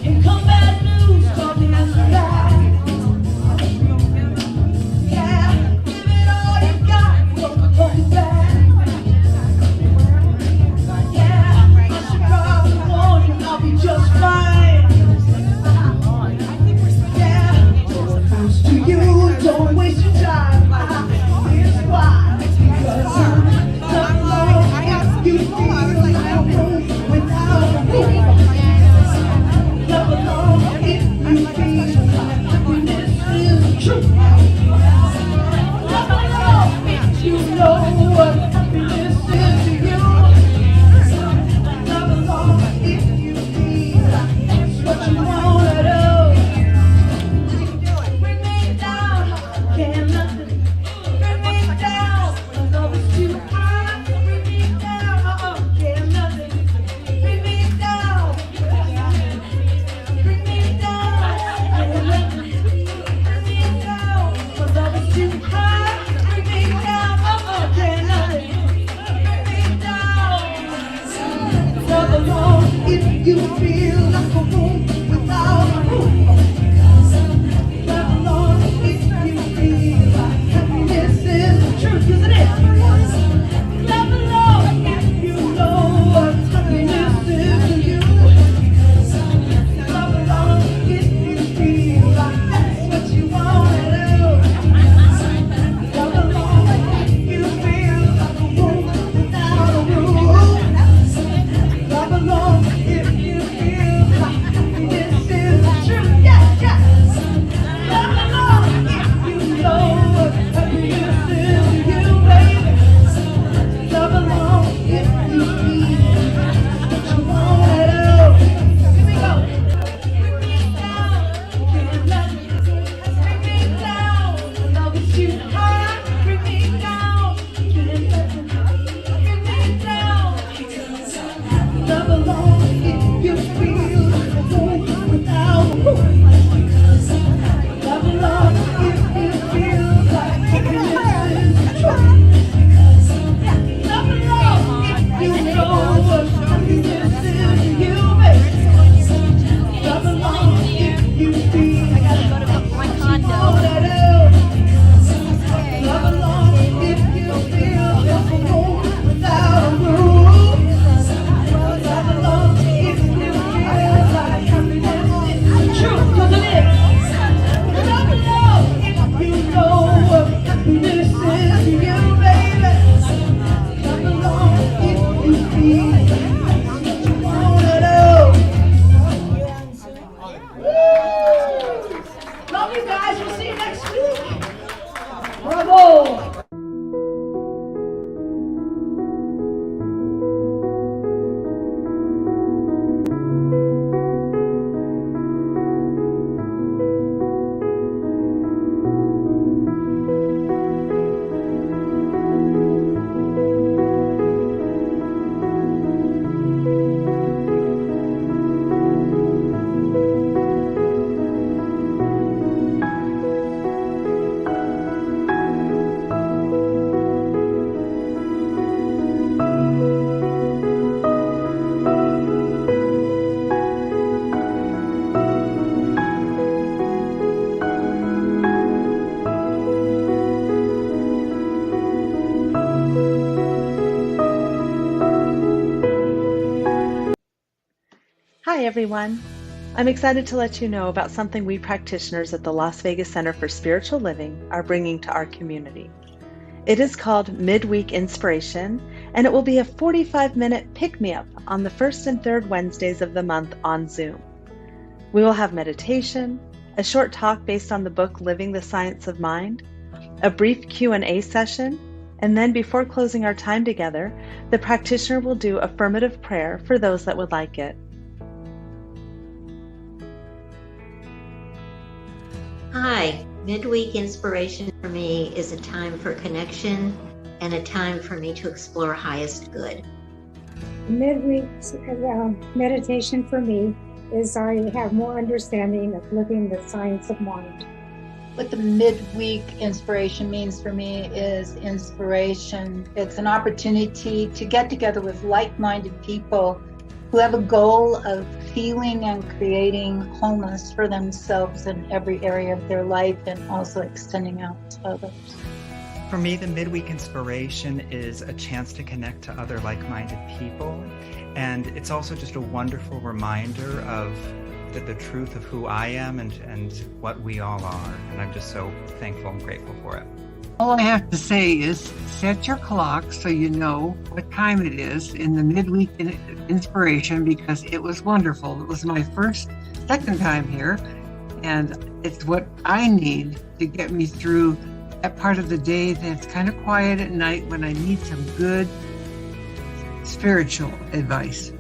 Here come bad news, call me as right. Yeah, give it all you got, don't hold it back. Yeah, I should probably warn you, I'll be just fine. Yeah, close to you, don't waste your time. Here's why. Because I'm not alone if you feel like a room without a roof. Not alone if you feel like happiness is true. Not alone if you know what happiness is to you. Not alone if you feel like that's what you wanna do. Bring me down, can't nothing. Bring me down, my love is too high. Bring me down, can't nothing. Bring me down, bring me down, can't nothing. Bring me down, my love is too high. Bring me down, can't nothing. Bring me down. Love alone if you feel like a room without a roof. Love alone if you feel like happiness is the truth, 'cause it is. Love alone if you know what happiness is to you. Love alone if you feel like that's what you wanna do. Love alone if you feel like a room without a roof. Love alone if you feel like happiness is the truth. Yeah, yeah. Love alone if you know what happiness is to you, baby. Love alone if you feel what you wanna do. Here we go. Bring me down, can't let me. Bring me down, love is too high. Bring me down, can't let me. Bring me down. Love alone if you feel like a room without a roof. Love alone if you feel like happiness is the truth. Love alone if you know what happiness is to you, baby. Love alone if you feel like that's what you wanna do. Love alone if you feel like a room without a roof. Love alone if you feel like happiness is the truth, 'cause it is. Love alone if you know what happiness is to you, baby. Love alone if you feel like that's what you wanna do. Love you guys, we'll see you next week. Bravo! Hi, everyone. I'm excited to let you know about something we practitioners at the Las Vegas Center for Spiritual Living are bringing to our community. It is called Midweek Inspiration, and it will be a 45-minute pick-me-up on the first and third Wednesdays of the month on Zoom. We will have meditation, a short talk based on the book Living the Science of Mind, a brief Q&A session, and then before closing our time together, the practitioner will do affirmative prayer for those that would like it. Hi, midweek inspiration for me is a time for connection and a time for me to explore highest good. Midweek meditation for me is I have more understanding of living the science of mind. What the midweek inspiration means for me is inspiration. It's an opportunity to get together with like-minded people who have a goal of feeling and creating wholeness for themselves in every area of their life and also extending out to others. For me, the midweek inspiration is a chance to connect to other like-minded people. And it's also just a wonderful reminder of the truth of who I am and what we all are. And I'm just so thankful and grateful for it. All I have to say is set your clock so you know what time it is in the midweek inspiration, because it was wonderful. It was my second time here, and it's what I need to get me through that part of the day that's kind of quiet at night when I need some good spiritual advice.